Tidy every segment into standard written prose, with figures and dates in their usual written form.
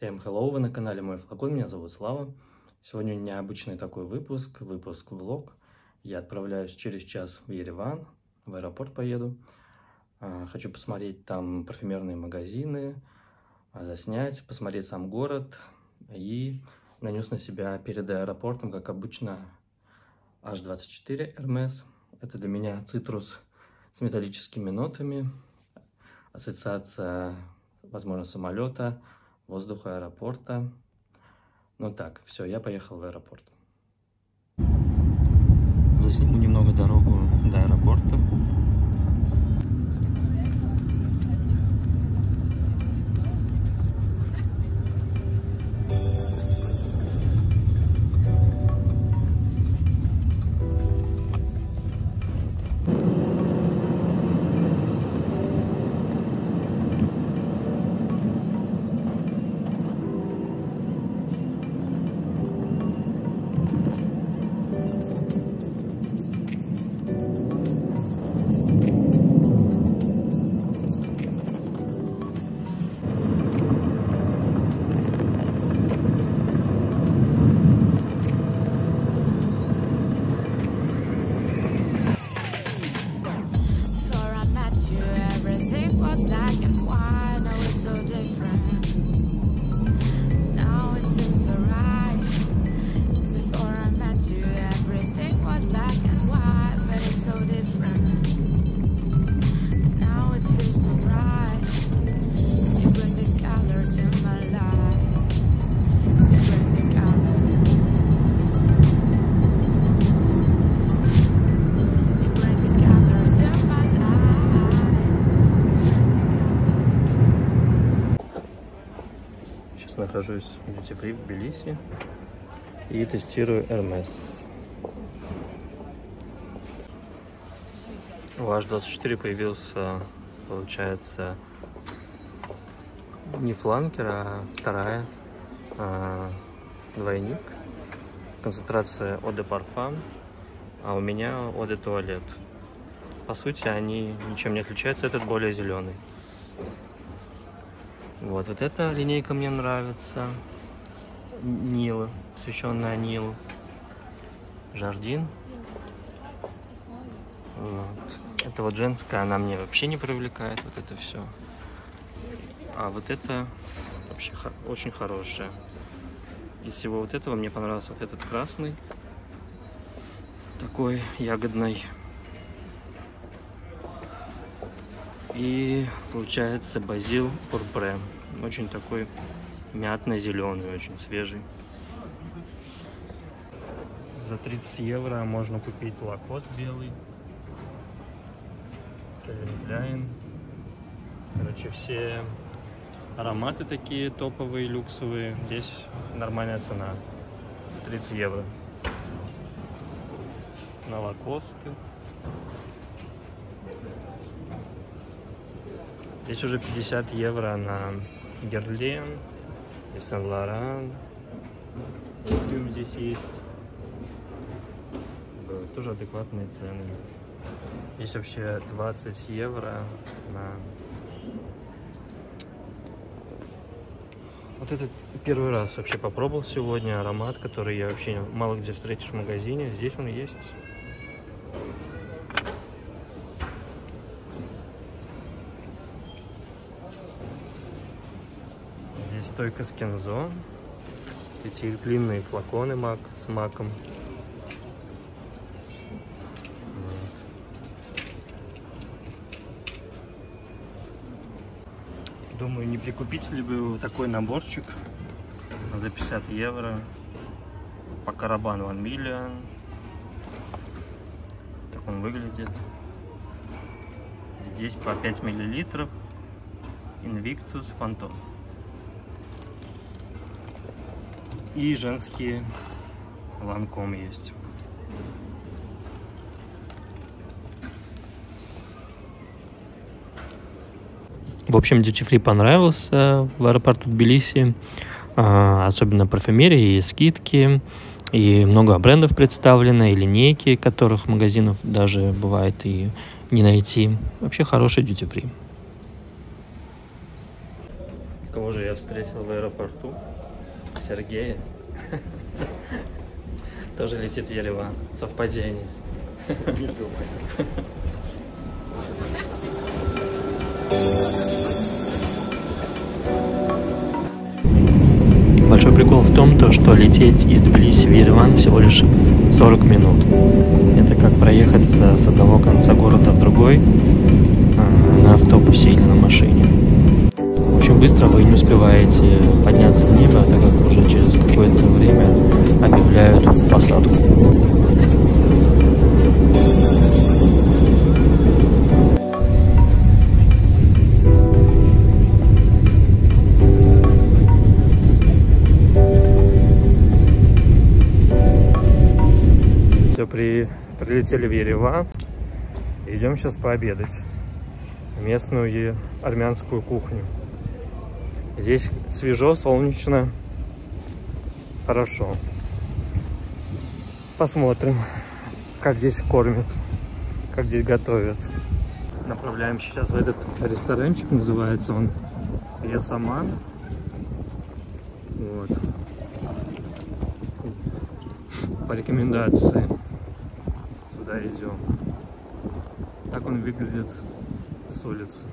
Всем hello, вы на канале Мой Флакон, меня зовут Слава. Сегодня необычный такой выпуск-влог. Я отправляюсь через час в Ереван, в аэропорт поеду. Хочу посмотреть там парфюмерные магазины, заснять, посмотреть сам город. И нанес на себя перед аэропортом, как обычно, H24 Hermes. Это для меня цитрус с металлическими нотами. Ассоциация, возможно, самолета, воздуха, аэропорта. Ну так, все, я поехал в аэропорт. Засниму немного дорогу до аэропорта. Нахожусь в Duty Free в Тбилиси и тестирую Hermes. У H24 появился, получается, не фланкер, а вторая, двойник. Концентрация Eau de Parfum, а у меня Eau de Toilette. По сути, они ничем не отличаются, этот более зеленый. Вот эта линейка мне нравится. Нил, посвященная Нилу. Жардин. Вот. Это вот женская, она мне вообще не привлекает, вот это все. А вот это вообще очень хорошая. Из всего вот этого мне понравился вот этот красный. Такой ягодный. И получается базил Пурпре. Очень такой мятно-зеленый, очень свежий. За 30 евро можно купить Lacoste белый. Calvin Klein. Короче, все ароматы такие топовые, люксовые. Здесь нормальная цена. 30 евро. На Lacoste. Здесь уже 50 евро на Герлен, и Сен-Лоран. Здесь есть. Тоже адекватные цены. Есть вообще 20 евро на... Вот этот первый раз вообще попробовал сегодня аромат, который я вообще мало где встретишь в магазине. Здесь он есть. Здесь стойка с кензо. Эти длинные флаконы с маком. Вот. Думаю, не прикупить ли бы такой наборчик за 50 евро. По Карабан One Million. Так он выглядит. Здесь по 5 миллилитров. Invictus Phantom. И женские Lancome есть. В общем, Duty Free понравился в аэропорту Тбилиси. Особенно парфюмерия и скидки. И много брендов представлено, и линейки, которых магазинов даже бывает и не найти. Вообще хороший Duty Free. Кого же я встретил в аэропорту? Сергея. Тоже летит в Ереван. Совпадение. Большой прикол в том, что лететь из Тбилиси в Ереван всего лишь 40 минут. Это как проехать с одного конца города в другой на автобусе или на машине. Очень быстро вы не успеваете подняться в небо, так как уже через какое-то время объявляют посадку. Все, прилетели в Ереван. Идем сейчас пообедать в местную армянскую кухню. Здесь свежо, солнечно, хорошо. Посмотрим, как здесь кормят, как здесь готовят. Направляемся сейчас в этот ресторанчик, называется он Ясаман. Вот. По рекомендации сюда идем. Так он выглядит с улицы.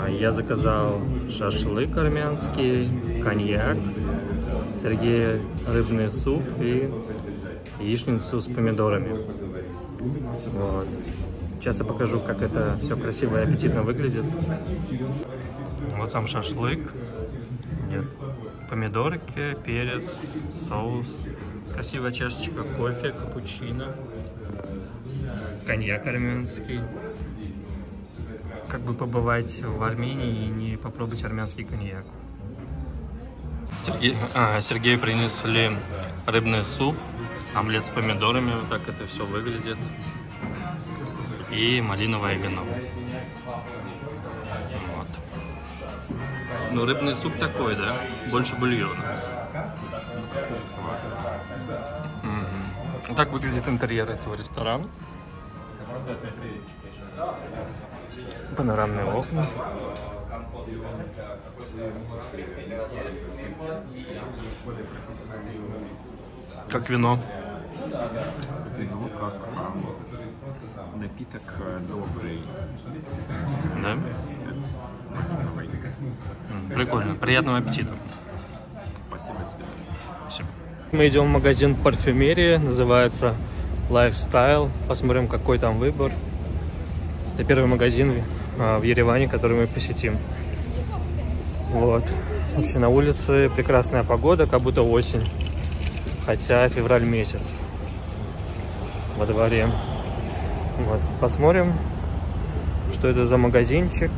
Я заказал шашлык армянский, коньяк, Сергея рыбный суп и яичницу с помидорами. Вот. Сейчас я покажу, как это все красиво и аппетитно выглядит. Вот сам шашлык. Нет. Помидорки, перец, соус. Красивая чашечка кофе, капучино. Коньяк армянский. Как бы побывать в Армении и не попробовать армянский коньяк. Сергею принесли рыбный суп, омлет с помидорами, вот так это все выглядит. И малиновое вино. Вот. Ну, рыбный суп такой, да? Больше бульона. Вот так выглядит интерьер этого ресторана. Панорамные окна. Как вино? Вино как напиток добрый. Да? Прикольно. Приятного аппетита. Спасибо тебе. Спасибо. Мы идем в магазин парфюмерии, называется Lifestyle. Посмотрим, какой там выбор. Это первый магазин в Ереване, который мы посетим. Вот. Вообще на улице прекрасная погода, как будто осень. Хотя февраль месяц. Во дворе. Вот. Посмотрим, что это за магазинчик.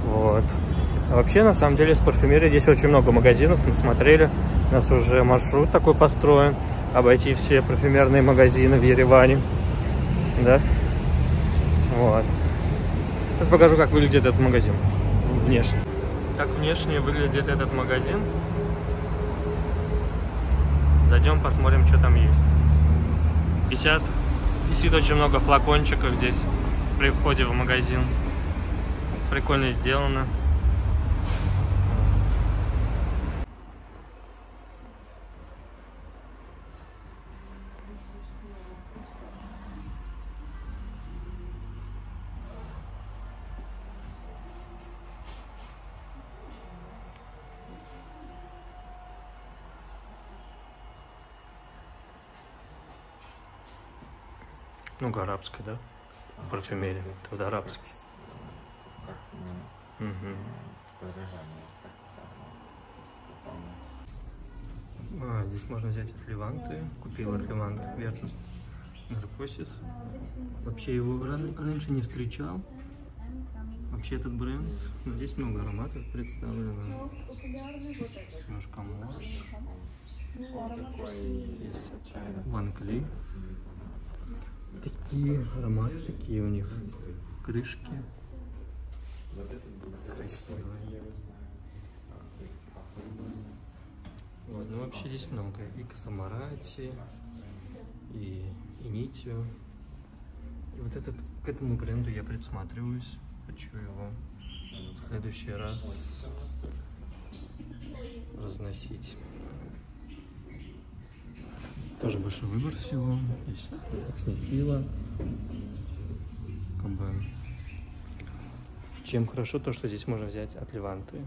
Вот. А вообще, на самом деле, с парфюмерией здесь очень много магазинов. Мы смотрели. У нас уже маршрут такой построен. Обойти все парфюмерные магазины в Ереване. Да? Вот. Сейчас покажу, как выглядит этот магазин внешне. Так внешне выглядит этот магазин. Зайдем, посмотрим, что там есть. Висит очень много флакончиков здесь при входе в магазин. Прикольно сделано. Много арабской, да? Парфюмерия. Тут арабский. Здесь можно взять от Леванты. Купил от Леванты верхний наркосис. Вообще его раньше не встречал. Вообще этот бренд. Но здесь много ароматов представлено. Немножко морж. Ван Клифф. Такие ароматы, такие у них крышки. Красивые. Вот, ну вообще здесь много. И Касамарати, и Нитио. И Вот к этому бренду я присматриваюсь. Хочу его в следующий раз разносить. Тоже большой выбор всего. Здесь Ex Nihilo. Как бы. Чем хорошо то, что здесь можно взять от Леванты.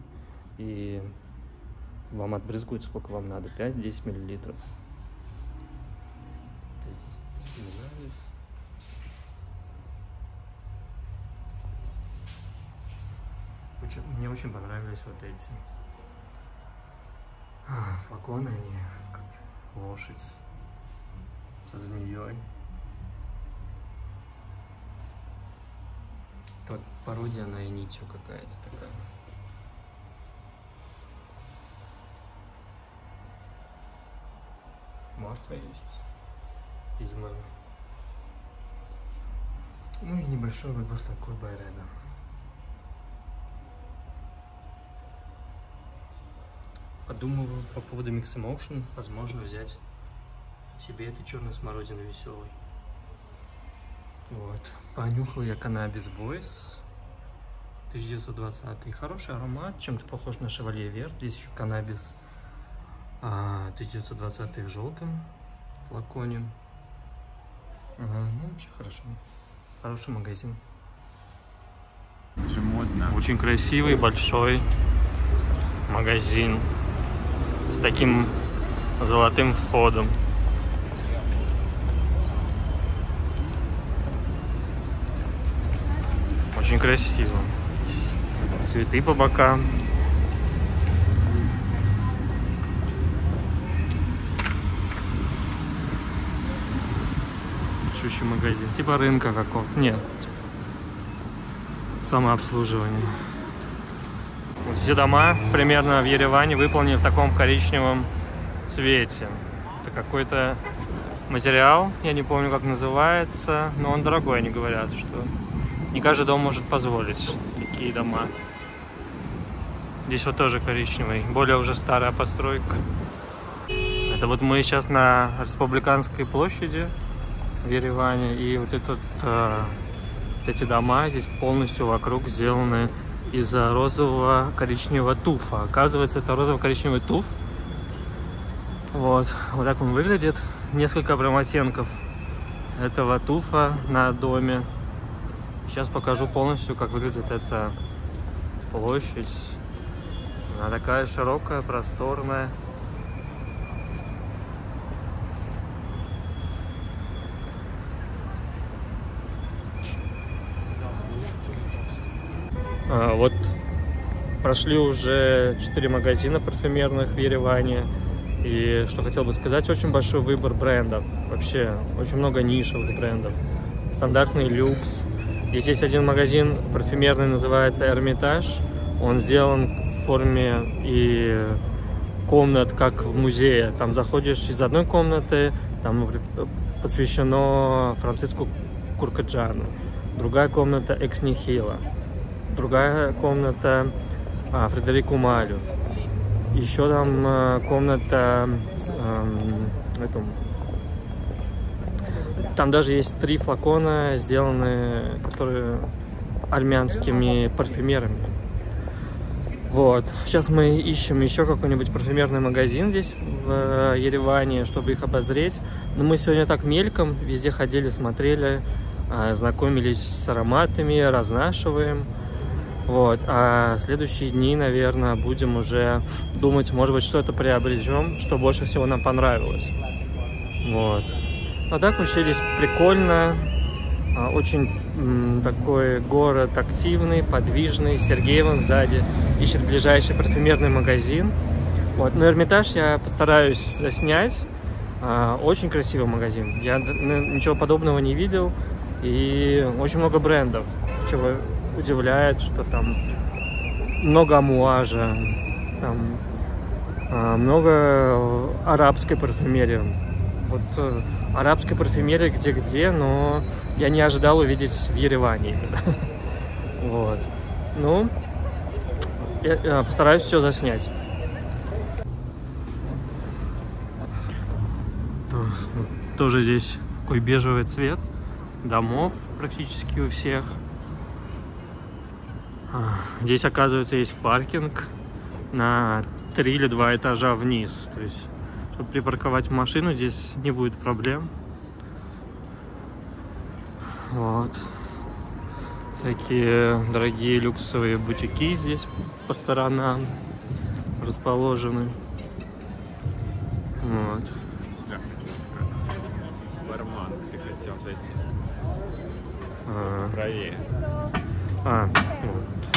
И вам отбрызгают сколько вам надо. 5-10 миллилитров. Мне очень понравились вот эти флаконы, они как лошадь со змеей. Это пародия на Инитию какая-то такая. Марфа есть. Измэн. Ну и небольшой выбор такой Байреда. Подумываю по поводу Mix Emotion, возможно взять себе этой черной смородины веселой. Вот. Понюхал я Cannabis Boys 1920. Хороший аромат, чем-то похож на Chevalier Vert. Здесь еще Cannabis 1920 в желтом флаконе. Ага, ну вообще хорошо. Хороший магазин. Очень модно. Очень красивый, большой магазин с таким золотым входом. Очень красиво. Цветы по бокам. Большущий магазин. Типа рынка какого-то. Нет. Самообслуживание. Вот все дома примерно в Ереване выполнены в таком коричневом цвете. Это какой-то материал, я не помню, как называется, но он дорогой, они говорят, что не каждый дом может позволить такие дома. Здесь вот тоже коричневый, более уже старая постройка. Это вот мы сейчас на Республиканской площади в Ереване, и вот эти дома здесь полностью вокруг сделаны из розового коричневого туфа. Оказывается, это розово-коричневый туф. Вот так он выглядит. Несколько прям оттенков этого туфа на доме. Сейчас покажу полностью, как выглядит эта площадь. Она такая широкая, просторная. Вот прошли уже 4 магазина парфюмерных в Ереване. И что хотел бы сказать, очень большой выбор брендов. Вообще, очень много нишевых брендов. Стандартный люкс. Здесь есть один магазин парфюмерный, называется Эрмитаж. Он сделан в форме и комнат, как в музее. Там заходишь из одной комнаты, там посвящено Франциску Куркаджану. Другая комната Ex Nihilo. Другая комната Фредерику Малю. Еще там комната там даже есть 3 флакона, сделанные, которые армянскими парфюмерами. Вот. Сейчас мы ищем еще какой-нибудь парфюмерный магазин здесь в Ереване, чтобы их обозреть. Но мы сегодня так мельком везде ходили, смотрели, знакомились с ароматами, разнашиваем. Вот, а следующие дни, наверное, будем уже думать, может быть, что-то приобретем, что больше всего нам понравилось. Вот. А так вообще здесь прикольно. Очень такой город активный, подвижный. Сергей вон сзади ищет ближайший парфюмерный магазин. Вот. Но Эрмитаж я постараюсь заснять. Очень красивый магазин. Я ничего подобного не видел. И очень много брендов. Чего удивляет, что там много амуажа, там много арабской парфюмерии. Вот арабской парфюмерии где-где, но я не ожидал увидеть в Ереване. Вот. Ну, я постараюсь все заснять. Тоже здесь такой бежевый цвет. домов практически у всех. Здесь, оказывается, есть паркинг на 3 или 2 этажа вниз. То есть, чтобы припарковать машину, здесь не будет проблем. Вот. Такие дорогие люксовые бутики здесь по сторонам расположены. Вот. Бармен, ты хотел зайти. Правее. Вот.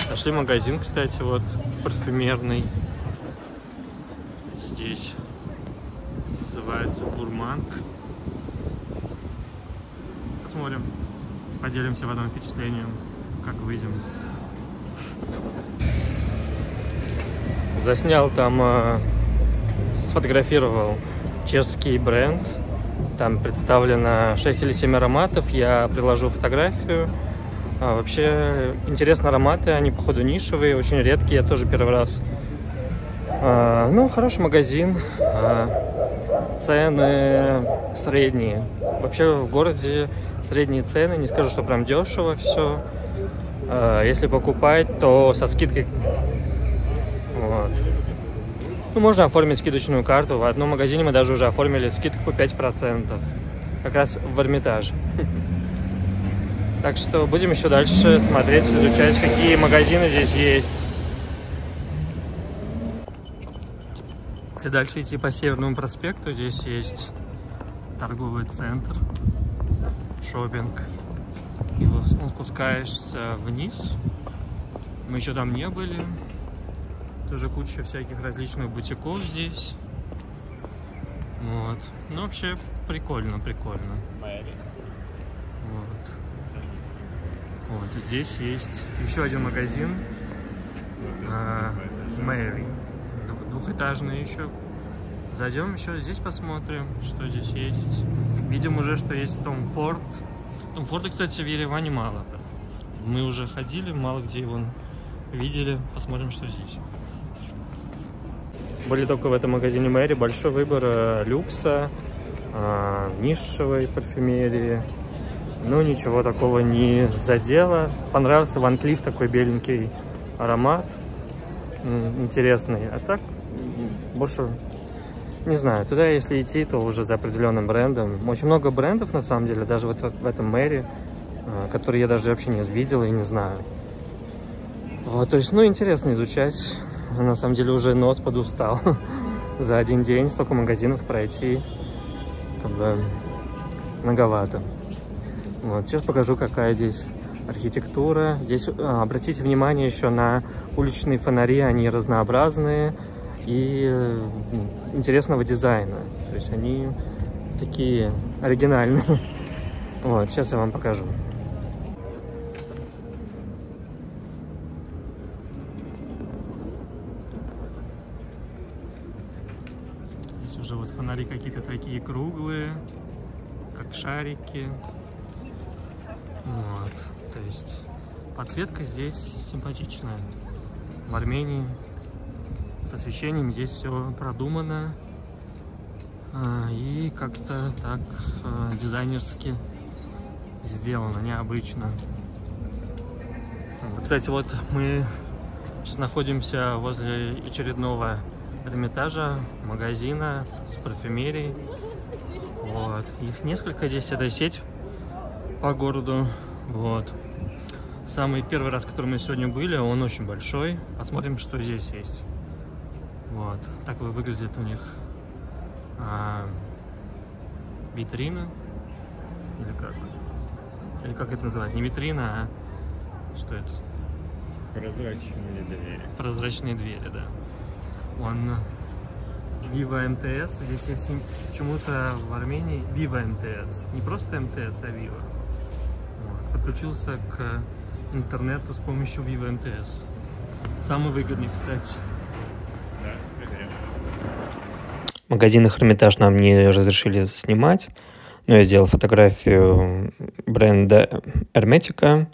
Нашли магазин, кстати, вот, парфюмерный. Здесь называется Гурманг. Посмотрим, поделимся потом впечатлением, как выйдем. Заснял там, сфотографировал чешский бренд. Там представлено 6 или 7 ароматов. Я приложу фотографию. Вообще интересные ароматы, они походу нишевые, очень редкие, я тоже первый раз. Ну, хороший магазин, цены средние. Вообще в городе средние цены, не скажу, что прям дешево все. Если покупать, то со скидкой. Вот. Ну, можно оформить скидочную карту. В одном магазине мы даже уже оформили скидку 5%. Как раз в Эрмитаже. Так что будем еще дальше смотреть, изучать, какие магазины здесь есть. Если дальше идти по Северному проспекту, здесь есть торговый центр, шопинг. И вот спускаешься вниз. Мы еще там не были. Тоже куча всяких различных бутиков здесь. Вот. Ну, вообще прикольно, прикольно. Вот. Вот, здесь есть еще один магазин, Мэри, двухэтажный еще. Зайдем еще здесь посмотрим, что здесь есть. Видим уже, что есть Том Форд. Том Форда, кстати, в Ереване мало. Мы уже ходили, мало где его видели. Посмотрим, что здесь. Были только в этом магазине Мэри. Большой выбор люкса, нишевой парфюмерии. Ну, ничего такого не задело. Понравился Ван Клиф, такой беленький аромат. Интересный. А так, больше не знаю. Туда, если идти, то уже за определенным брендом. Очень много брендов, на самом деле, даже вот в этом Мэри, которые я даже вообще не видел и не знаю. Вот, то есть, ну, интересно изучать. На самом деле, уже нос подустал. За один день столько магазинов пройти, как бы, многовато. Вот, сейчас покажу, какая здесь архитектура. Здесь обратите внимание еще на уличные фонари, они разнообразные и интересного дизайна. То есть они такие оригинальные. Вот, сейчас я вам покажу. Здесь уже вот фонари какие-то такие круглые, как шарики. Вот, то есть подсветка здесь симпатичная. В Армении с освещением здесь все продумано и как-то так дизайнерски сделано, необычно. Кстати, вот мы сейчас находимся возле очередного Эрмитажа, магазина с парфюмерией. Вот, их несколько здесь, это сеть по городу. Вот. Самый первый раз, который мы сегодня были, он очень большой. Посмотрим, что здесь есть. Вот. Так выглядит у них витрина. Или как это называют? Не витрина, а что это? Прозрачные двери. Прозрачные двери, да. Он Viva МТС. Здесь есть почему-то в Армении Viva МТС. Не просто МТС, а Viva. Вот. Подключился к интернету с помощью Viva МТС. Самый выгодный, кстати. Да, проверяем. Магазин Эрмитаж нам не разрешили снимать, но я сделал фотографию бренда Hermetica,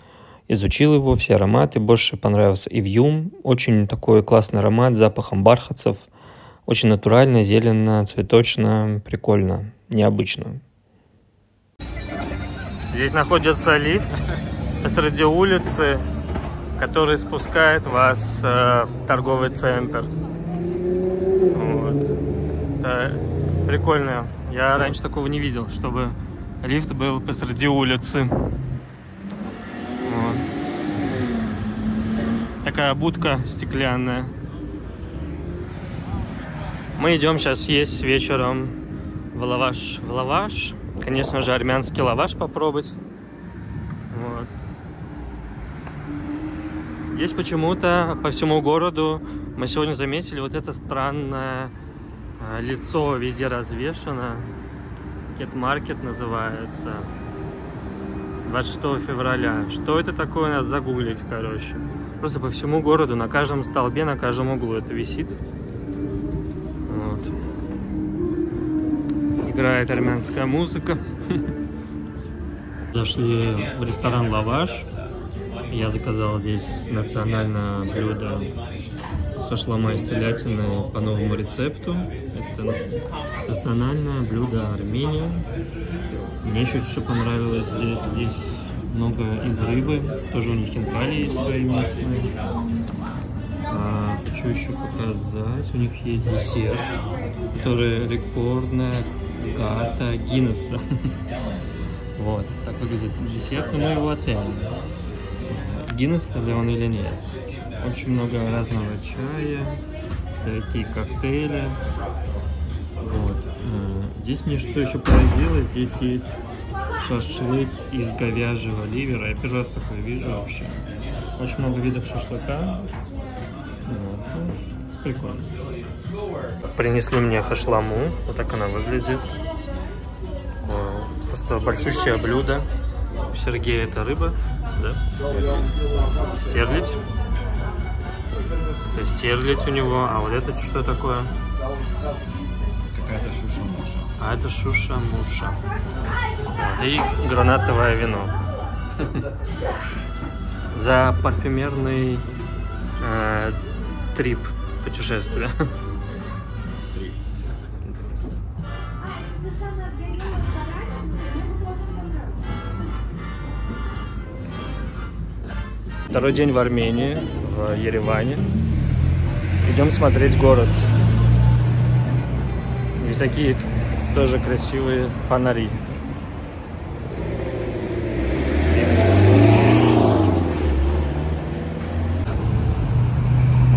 изучил его, все ароматы. Больше понравился Evium. Очень такой классный аромат с запахом бархатцев. Очень натурально, зелено, цветочно, прикольно, необычно. Здесь находится лифт посреди улицы, который спускает вас в торговый центр. Вот. Это прикольно. Я раньше такого не видел, чтобы лифт был посреди улицы. Вот. Такая будка стеклянная. Мы идем сейчас есть вечером в лаваш. В лаваш. Конечно же, армянский лаваш попробовать. Вот. Здесь почему-то по всему городу мы сегодня заметили вот это странное лицо везде развешено. Cat Market называется. 26 февраля. Что это такое, надо загуглить, короче. Просто по всему городу, на каждом столбе, на каждом углу это висит. Вот. Играет армянская музыка. Зашли в ресторан «Лаваш». Я заказал здесь национальное блюдо хашлама из телятины по новому рецепту. Это национальное блюдо Армении. Мне еще что понравилось здесь. Здесь много из рыбы. Тоже у них хинкали есть свои местные. Хочу еще показать. У них есть десерт, который рекордная карта Гиннесса. Вот, так выглядит десерт, но мы его оценим. Гиннесс ли он или нет. Очень много разного чая, всякие коктейли. Вот. Здесь мне что еще поразило, здесь есть шашлык из говяжьего ливера. Я первый раз такое вижу вообще. Очень много видов шашлыка. Вот. Прикольно. Принесли мне хашламу. Вот так она выглядит. Просто большущее блюдо. У Сергея это рыба, да? Стерлядь. Это стерлядь у него. А вот это что такое? Какая-то шуша-муша. А это шуша-муша. Вот. И гранатовое вино. За парфюмерный трип, путешествие. Второй день в Армении, в Ереване. Идем смотреть город. Здесь такие тоже красивые фонари.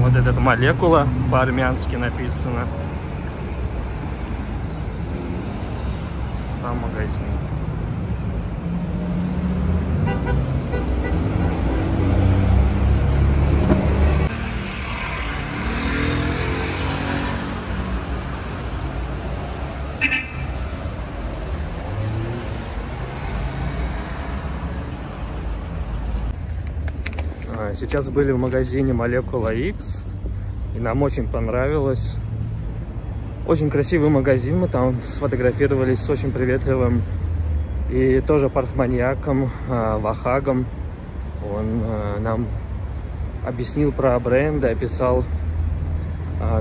Вот эта молекула по-армянски написано. Сам магазин. Сейчас были в магазине Molecula X, и нам очень понравилось. Очень красивый магазин, мы там сфотографировались с очень приветливым и тоже парфманьяком Вахагом. Он нам объяснил про бренды, описал,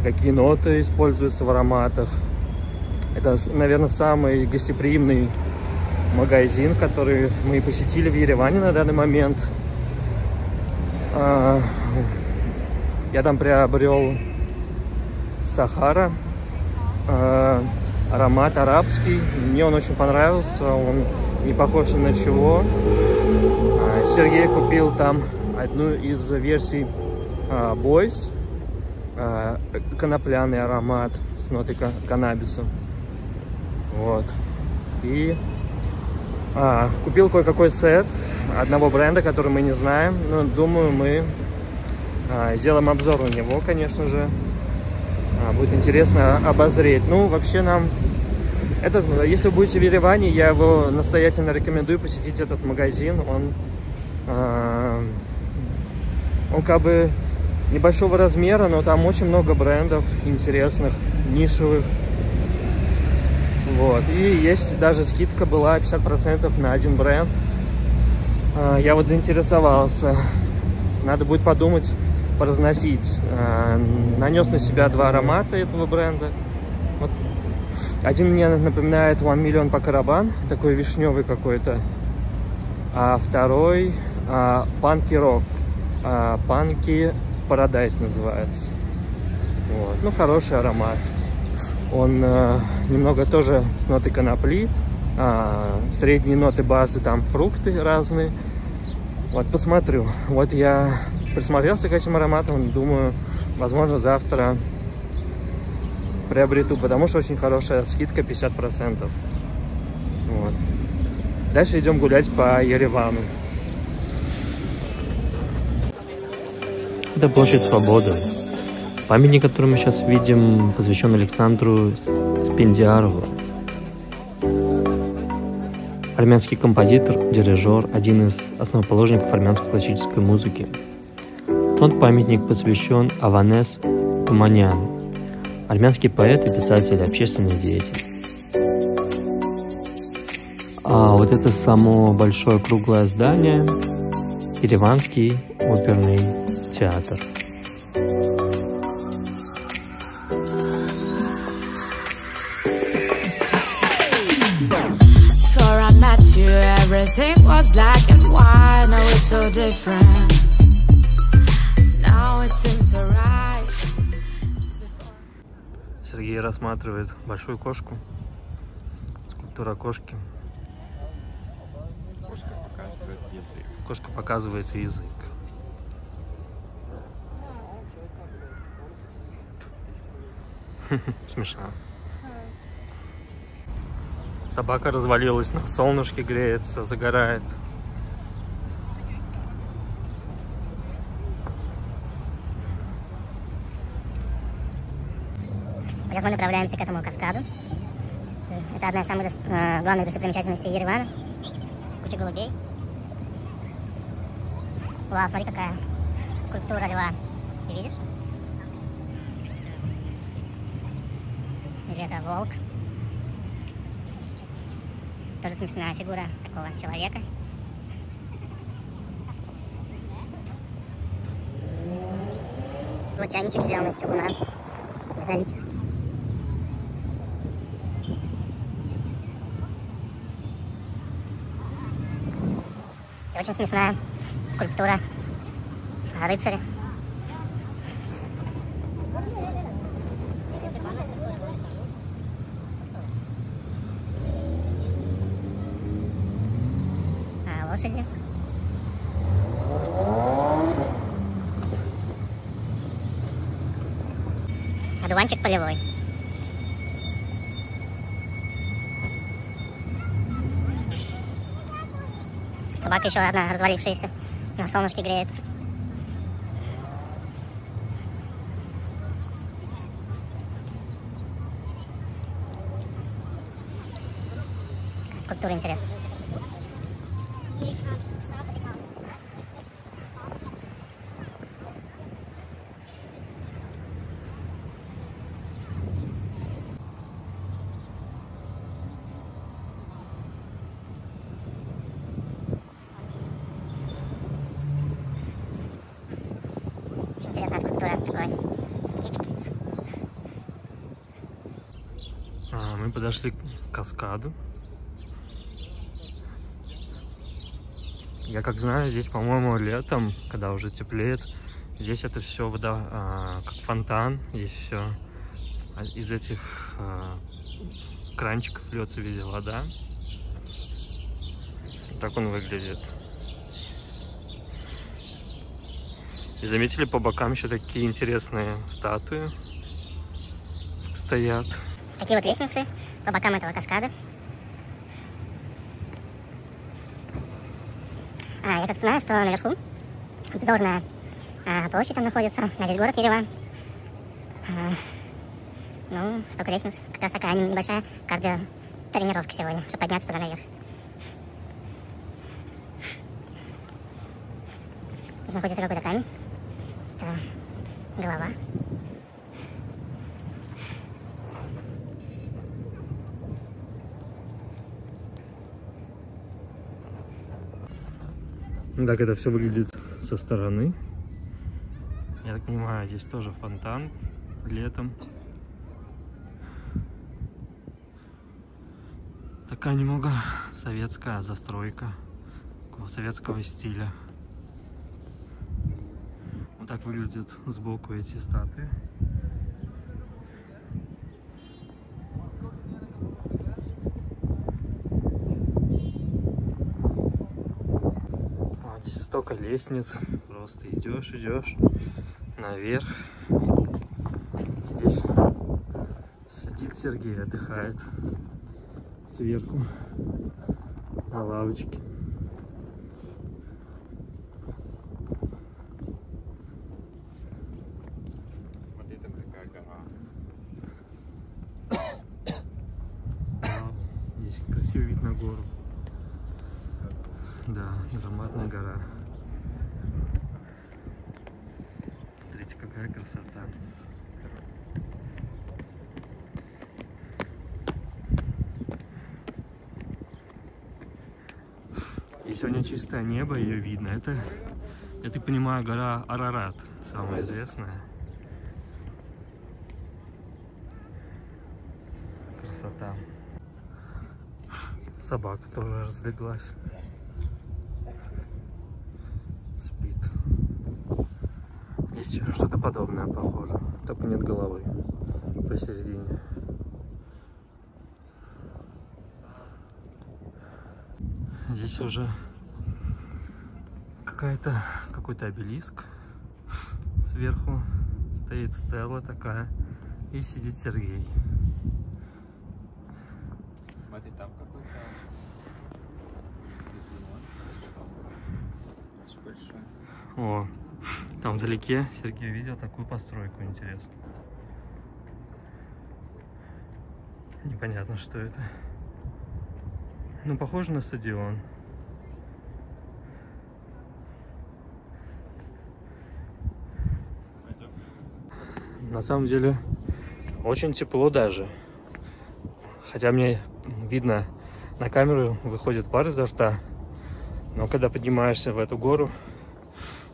какие ноты используются в ароматах. Это, наверное, самый гостеприимный магазин, который мы посетили в Ереване на данный момент. Я там приобрел Сахара, аромат арабский. Мне он очень понравился, он не похож ни на чего. Сергей купил там одну из версий Boys, конопляный аромат с нотой каннабиса. Вот. И купил кое-какой сет одного бренда, который мы не знаем, но думаю, мы сделаем обзор на него, конечно же. Будет интересно обозреть. Ну, вообще нам если вы будете в Ереване, я его настоятельно рекомендую посетить этот магазин. Он как бы небольшого размера, но там очень много брендов интересных, нишевых. Вот. И есть даже скидка была 50% на один бренд. Я вот заинтересовался. Надо будет подумать, поразносить. Нанес на себя 2 аромата этого бренда. Вот. Один мне напоминает One Million по Карабан, такой вишневый какой-то. а второй Панки Рок. Панки Парадайз называется. Вот. Ну, хороший аромат. Он немного тоже с нотой конопли. Средние ноты базы, там фрукты разные. Вот посмотрю. Вот я присмотрелся к этим ароматам. Думаю, возможно, завтра приобрету, потому что очень хорошая скидка 50%. Вот. Дальше идем гулять по Еревану. Это площадь Свободы. Памятник, который мы сейчас видим, посвящен Александру Спендиарову. Армянский композитор, дирижер, один из основоположников армянской классической музыки. Тот памятник посвящен Аванес Туманян, армянский поэт и писатель, общественный деятель. А вот это само большое круглое здание – Ереванский оперный театр. Everything was black and white, now it's so different. Now it seems so right. Сергей рассматривает большую кошку. Скульптура кошки. Кошка показывает язык. Кошка показывает язык. Смешно. Собака развалилась на солнышке, греется, загорает. Сейчас мы направляемся к этому каскаду. Это одна из самых главных достопримечательностей Еревана. Куча голубей. Вау, смотри, какая скульптура льва. Ты видишь? Или это волк? Тоже смешная фигура такого человека. Вот чайничек сделан из чугуна. Металлический. И очень смешная скульптура рыцаря. Лошади. Одуванчик полевой. Собака еще одна, развалившаяся, на солнышке греется. Скульптура интересная. Интересная скульптура, такой птичка. Мы подошли к каскаду. Я как знаю, здесь, по-моему, летом, когда уже теплеет, здесь это все вода, как фонтан, и все из этих кранчиков льется везде вода. Так он выглядит. И заметили, по бокам еще такие интересные статуи стоят. Такие вот лестницы по бокам этого каскада. Я как знаю, что наверху обзорная площадь там находится, на весь город Ереван. Ну, столько лестниц. Как раз такая небольшая кардиотренировка сегодня, чтобы подняться туда наверх. Здесь находится какой-то камень. Это голова. Так это все выглядит со стороны. Я так понимаю, здесь тоже фонтан летом. Такая немного советская застройка. такого советского стиля. Вот так выглядят сбоку эти статуи. А здесь столько лестниц. Просто идешь наверх. И здесь сидит Сергей, отдыхает сверху на лавочке. Смотри, там какая гора. Здесь красивый вид на гору. Да, громадная гора. Смотрите, какая красота. И сегодня чистое небо, ее видно. Это, я так понимаю, гора Арарат, самая известная. Красота. Собака тоже разлеглась. Спит. Здесь что-то подобное похоже, только нет головы посередине. Здесь уже какой-то обелиск. Сверху стоит стела такая. И сидит Сергей. Смотри, там какой-то... Это большой. О, там вдалеке Сергей видел такую постройку интересную. Непонятно, что это. Ну, похоже на стадион. На самом деле, очень тепло даже. Хотя мне видно, на камеру выходит пар изо рта. Но когда поднимаешься в эту гору,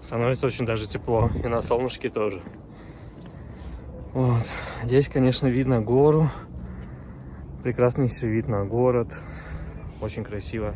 становится очень даже тепло. И на солнышке тоже. Вот. Здесь, конечно, видно гору. Прекраснейший вид на город. Очень красиво.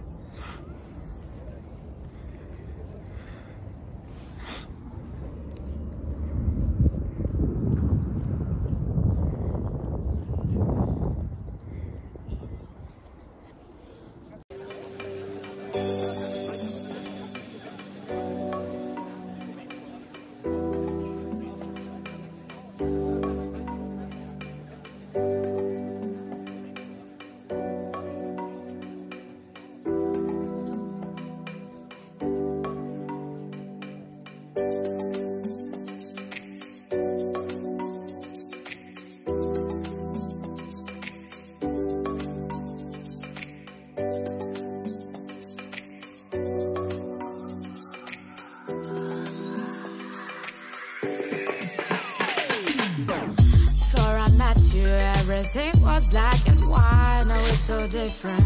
Everything was black and white, now it's so different.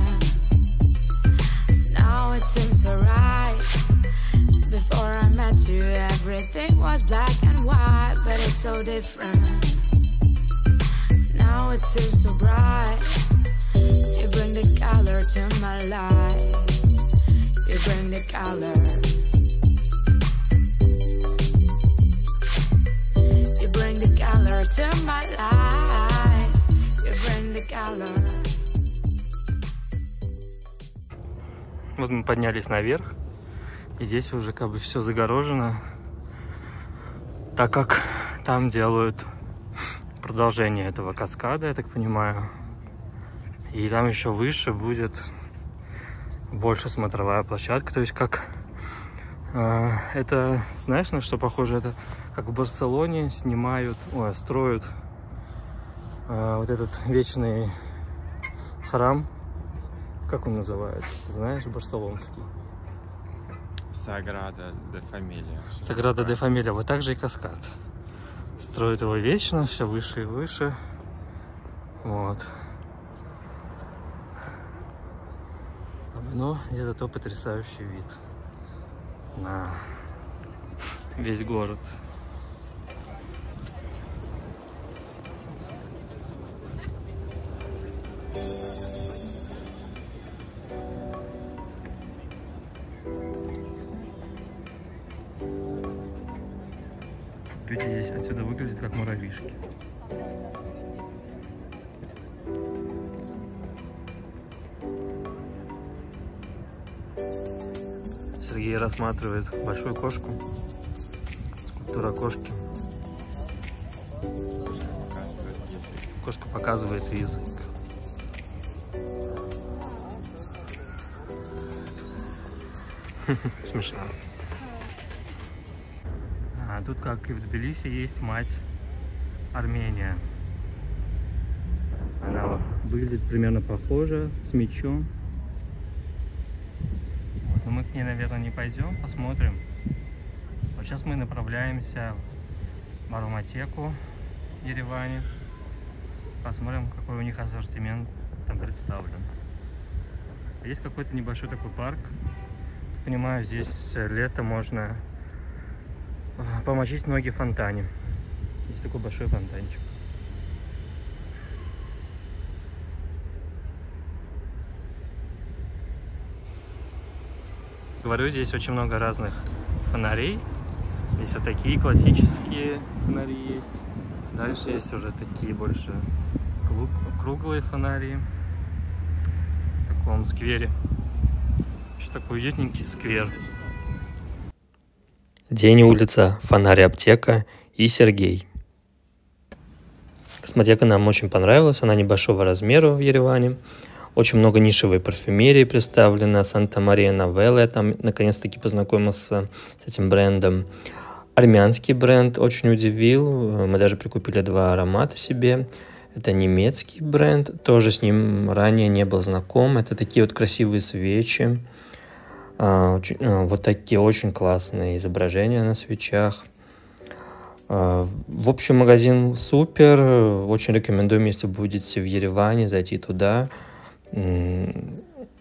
Now it seems so right. Before I met you, everything was black and white, but it's so different. Now it seems so bright. You bring the color to my life. You bring the color. You bring the color to my life. You bring the color. Вот мы поднялись наверх, и здесь уже как бы все загорожено, так как там делают продолжение этого каскада, я так понимаю. И там еще выше будет больше смотровая площадка, то есть как это, знаешь, на что похоже? Это как в Барселоне строят вот этот вечный храм. Как он называется? Ты знаешь, барселонский? Саграда де Фамилия. Саграда де Фамилия. Вот так же и каскад. Строят его вечно, все выше и выше. Вот. Но и зато потрясающий вид на весь город. Люди здесь отсюда выглядят как муравьишки. Сергей рассматривает большую кошку. Скульптура кошки. Кошка показывает язык. Смешно. А тут, как и в Тбилиси, есть мать Армения. Она выглядит примерно похоже, с мечом. Вот, но мы к ней, наверное, не пойдем, посмотрим. Вот сейчас мы направляемся в Аруматеку в Ереване. Посмотрим, какой у них ассортимент там представлен. Есть какой-то небольшой такой парк. Понимаю, здесь летом можно помочить ноги в фонтане. Есть такой большой фонтанчик. Говорю, здесь очень много разных фонарей. Здесь вот такие классические фонари есть. Дальше есть уже такие больше круглые фонари в таком сквере. Еще такой уютненький сквер. День, улица, фонарь, аптека и Сергей. Космотека нам очень понравилась, она небольшого размера в Ереване. Очень много нишевой парфюмерии представлено. Санта-Мария Новелла, я там наконец-таки познакомился с этим брендом. Армянский бренд очень удивил, мы даже прикупили 2 аромата себе. Это немецкий бренд, тоже с ним ранее не был знаком. Это такие вот красивые свечи. Вот такие очень классные изображения на свечах. В общем, магазин супер. Очень рекомендуем, если будете в Ереване, зайти туда.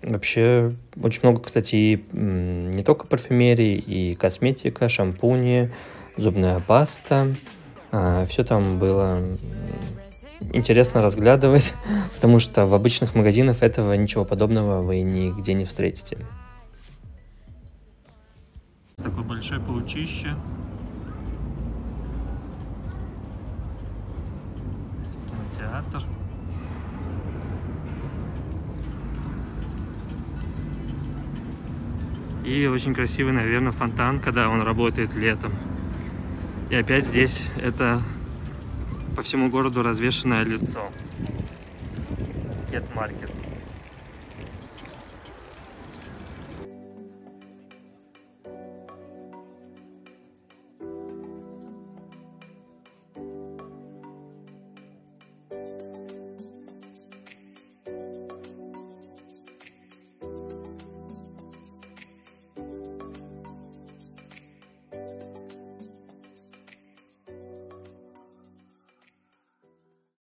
Вообще, очень много, кстати, не только парфюмерии, и косметика, шампуни, зубная паста. Все там было интересно разглядывать, потому что в обычных магазинах этого ничего подобного вы нигде не встретите. Такое большое паучище. Кинотеатр. И очень красивый, наверное, фонтан, когда он работает летом. И опять здесь это по всему городу развешенное лицо. Кет-маркет.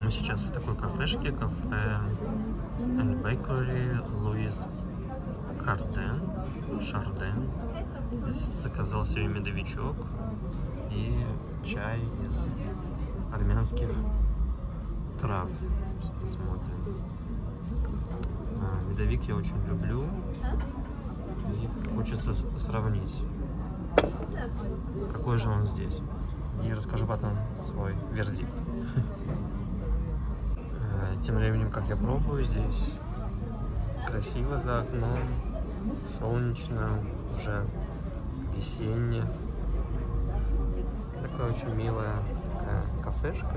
Мы сейчас в такой кафешке, кафе and Bakery Louis Chardin. Здесь заказал себе медовичок и чай из армянских трав. Посмотрим. Медовик я очень люблю и хочется сравнить, какой же он здесь. И расскажу потом свой вердикт. Тем временем, как я пробую, здесь красиво за окном, солнечно, уже весенне. Такая очень милая такая кафешка.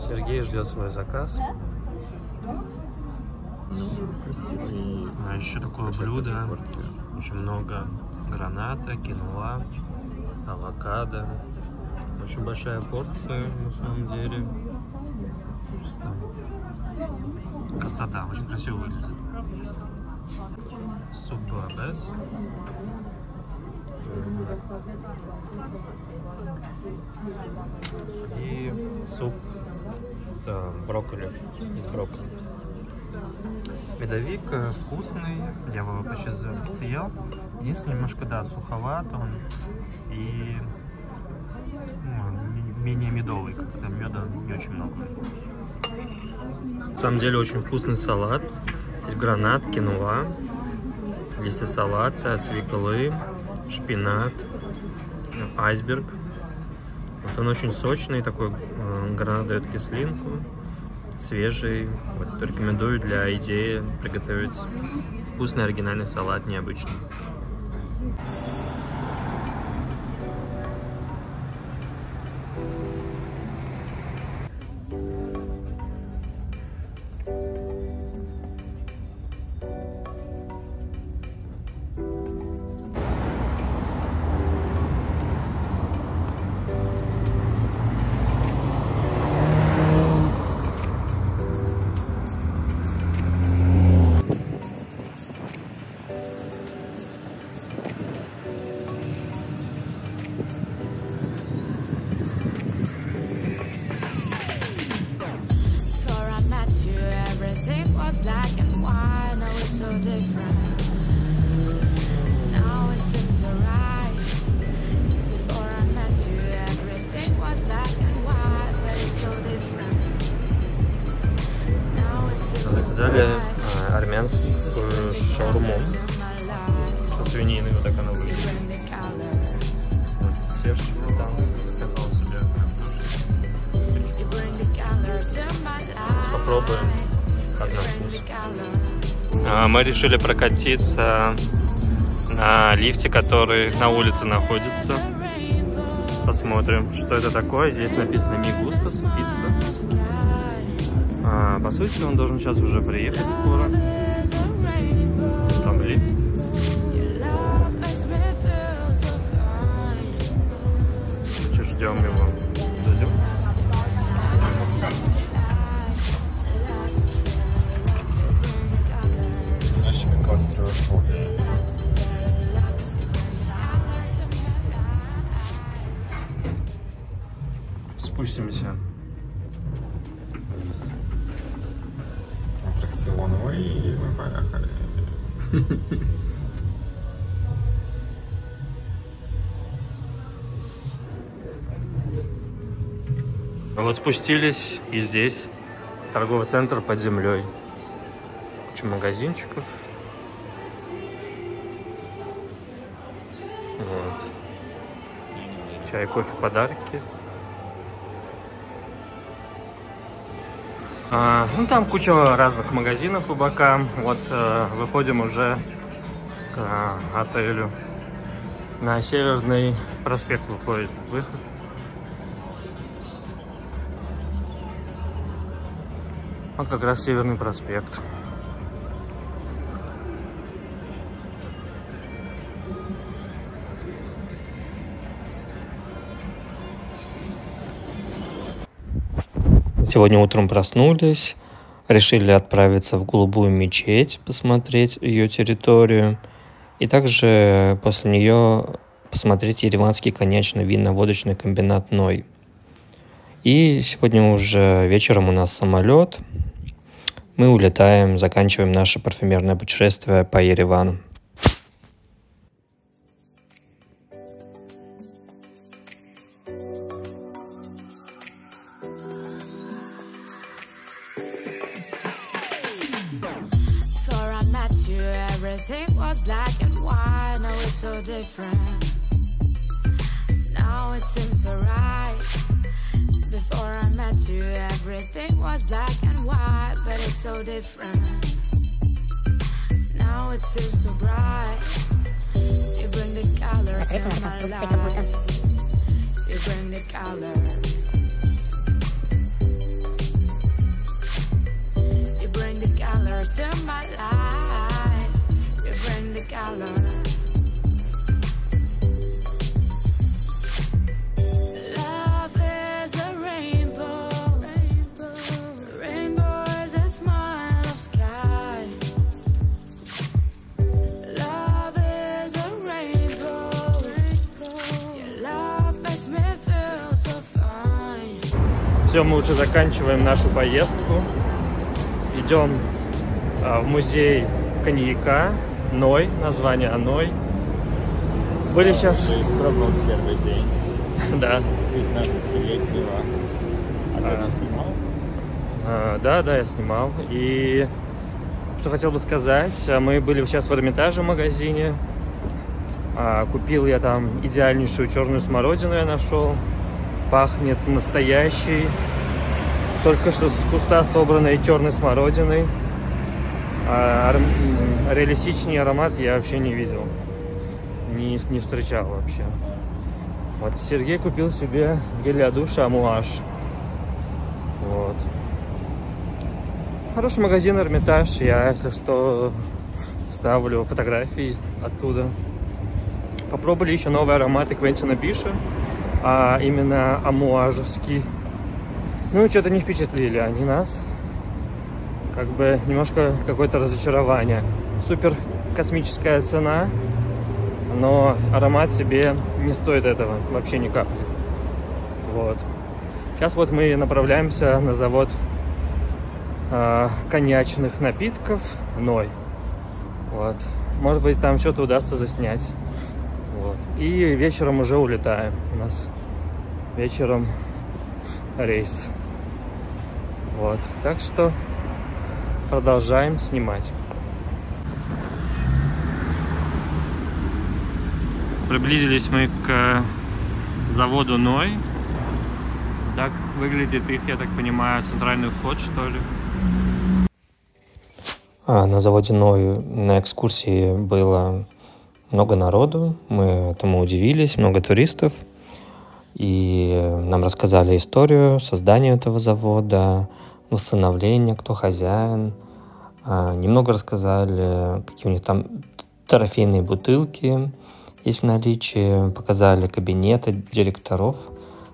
Сергей ждет свой заказ. А еще такое блюдо, очень много граната, киноа, авокадо. Очень большая порция на самом деле. Красота, очень красиво выглядит. Суп буабес. И суп с брокколи, из брокколи. Медовик вкусный, я его почти съел. Единственное, немножко, да, суховат он и менее медовый, как-то меда не очень много. На самом деле очень вкусный салат. Здесь гранат, киноа, листья салата, свеклы, шпинат, айсберг. Вот он очень сочный, такой, гранат дает кислинку, свежий. Вот, рекомендую для идеи приготовить вкусный оригинальный салат, необычный. Заказали армянскую шаурму со свининой, вот так она выглядит. Вот Серж там заказал себе. Попробуем как на вкус. Мы решили прокатиться на лифте, который на улице находится. Посмотрим, что это такое. Здесь написано «Мигустас пицца». По сути, он должен сейчас уже приехать скоро. Там лифт. Ждем его. Зайдем. Спустимся. Аттракционовый, и мы поехали. Вот спустились, и здесь торговый центр под землей. Куча магазинчиков. Вот. Чай, кофе, подарки. Ну, там куча разных магазинов по бокам. Вот выходим уже к отелю. На Северный проспект выходит выход. Вот как раз Северный проспект. Сегодня утром проснулись, решили отправиться в Голубую мечеть, посмотреть ее территорию. И также после нее посмотреть Ереванский коньячно-винно-водочный комбинат «Ной». И сегодня уже вечером у нас самолет. Мы улетаем, заканчиваем наше парфюмерное путешествие по Еревану. Before I met you, everything was black and white, but it's so different. Now it seems so bright. You bring the color to my life. You bring the color. You bring the color to my life. You bring the color. Все, мы уже заканчиваем нашу поездку. Идем в музей коньяка «Ной», название «Ной». Были сейчас... Пробовал первый день. Да. 15-летнего. А ты уже снимал? Да, я снимал. И что хотел бы сказать, мы были сейчас в Эрмитаже магазине. Купил я там идеальнейшую черную смородину, я нашел. Пахнет настоящей, только что с куста собранной черной смородиной. Реалистичный аромат я вообще не видел, не встречал вообще. Вот Сергей купил себе гель для душа Амуаж. Вот. Хороший магазин Эрмитаж. Я, если что, ставлю фотографии оттуда. Попробовали еще новые ароматы Квентина Биша, а именно амуажевский. Ну, что-то не впечатлили они нас. Как бы немножко какое-то разочарование. Супер космическая цена, но аромат себе не стоит этого вообще ни капли. Вот. Сейчас вот мы направляемся на завод коньячных напитков Ной. Вот. Может быть, там что-то удастся заснять. Вот. И вечером уже улетаем. У нас вечером рейс. Вот. Так что продолжаем снимать. Приблизились мы к заводу Ной. Так выглядит их, я так понимаю, центральный вход, что ли. На заводе Ной на экскурсии было много народу, мы этому удивились, много туристов. И нам рассказали историю создания этого завода, восстановления, кто хозяин. Немного рассказали, какие у них там трофейные бутылки есть в наличии. Показали кабинеты директоров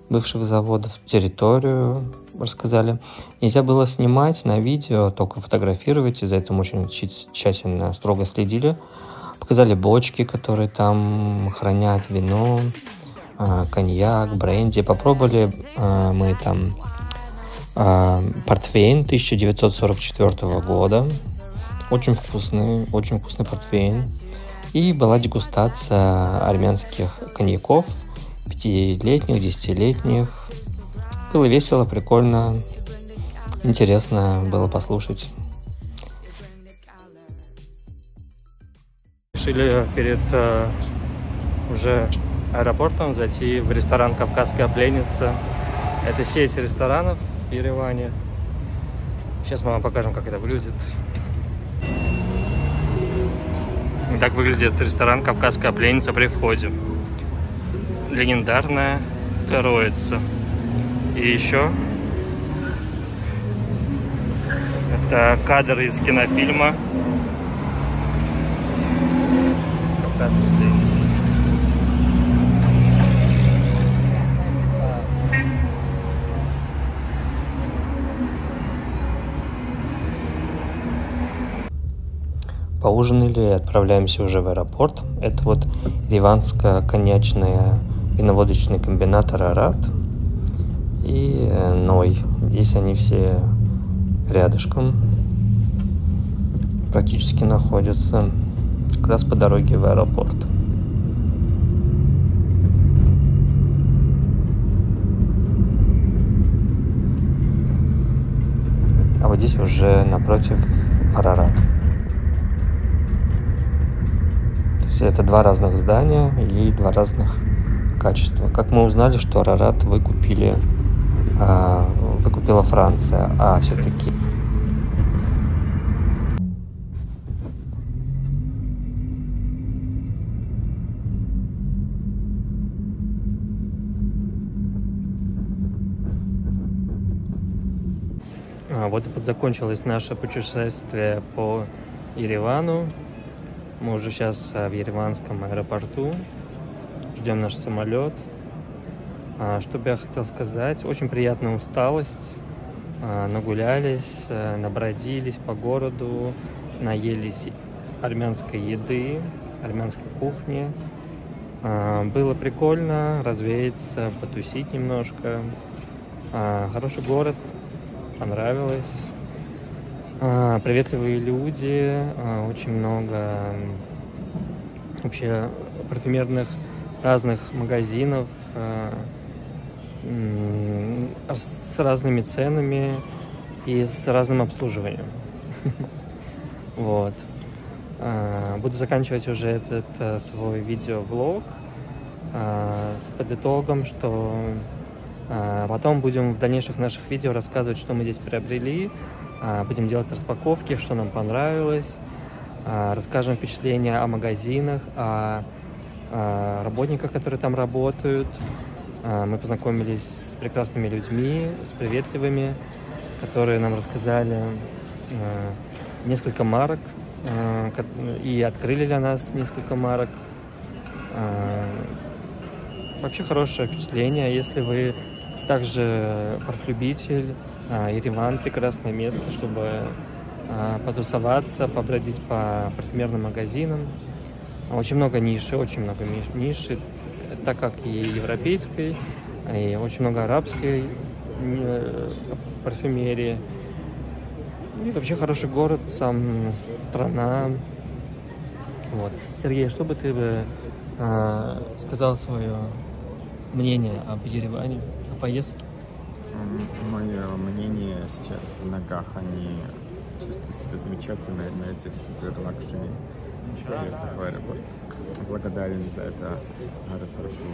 бывших заводов, территорию рассказали. Нельзя было снимать на видео, только фотографировать, и за этим очень тщательно, строго следили. Показали бочки, которые там хранят вино, коньяк, бренди. Попробовали мы там портвейн 1944 года. Очень вкусный портвейн. И была дегустация армянских коньяков, 5-летних, 10-летних. Было весело, прикольно, интересно было послушать. Решили перед уже аэропортом зайти в ресторан «Кавказская пленница». Это сеть ресторанов в Ереване. Сейчас мы вам покажем, как это выглядит. И так выглядит ресторан «Кавказская пленница» при входе. Легендарная Троица. И еще это кадр из кинофильма «Кавказская пленница». Поужинали и отправляемся уже в аэропорт. Это вот ереванско-коньячный виноводочный комбинат «Арарат» и Ной. Здесь они все рядышком практически находятся, как раз по дороге в аэропорт. А вот здесь уже напротив «Арарат». Это два разных здания и два разных качества. Как мы узнали, что «Арарат» выкупила Франция, а все-таки вот и подзакончилось наше путешествие по Еревану. Мы уже сейчас в ереванском аэропорту. Ждем наш самолет. Что бы я хотел сказать? Очень приятная усталость. Нагулялись, набродились по городу, наелись армянской еды, армянской кухни. Было прикольно развеяться, потусить немножко. Хороший город, понравилось. Приветливые люди, очень много вообще парфюмерных разных магазинов с разными ценами и с разным обслуживанием. Вот. Буду заканчивать уже этот свой видеоблог с подытогом, что Потом будем в дальнейших наших видео рассказывать, что мы здесь приобрели. Будем делать распаковки, что нам понравилось. Расскажем впечатления о магазинах, о работниках, которые там работают. Мы познакомились с прекрасными людьми, с приветливыми, которые нам рассказали несколько марок и открыли для нас несколько марок. Вообще хорошее впечатление. Если вы также парфлюбитель, Ереван — прекрасное место, чтобы потусоваться, побродить по парфюмерным магазинам. Очень много ниши, так как и европейской, и очень много арабской парфюмерии. И вообще хороший город, сам страна. Вот. Сергей, что бы ты сказал свое мнение об Ереване, о поездке? Мое мнение сейчас в ногах. Они чувствуют себя замечательно на этих супер лакшери креслах в аэропорт. Благодарен за это аэропорту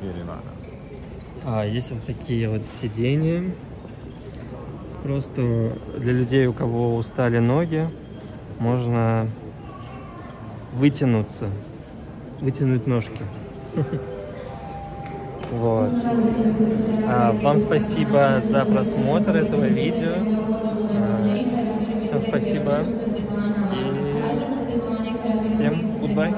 Еревана. Есть вот такие вот сиденья. Просто для людей, у кого устали ноги, можно вытянуть ножки. Вот. Вам спасибо за просмотр этого видео. Всем спасибо. И всем goodbye.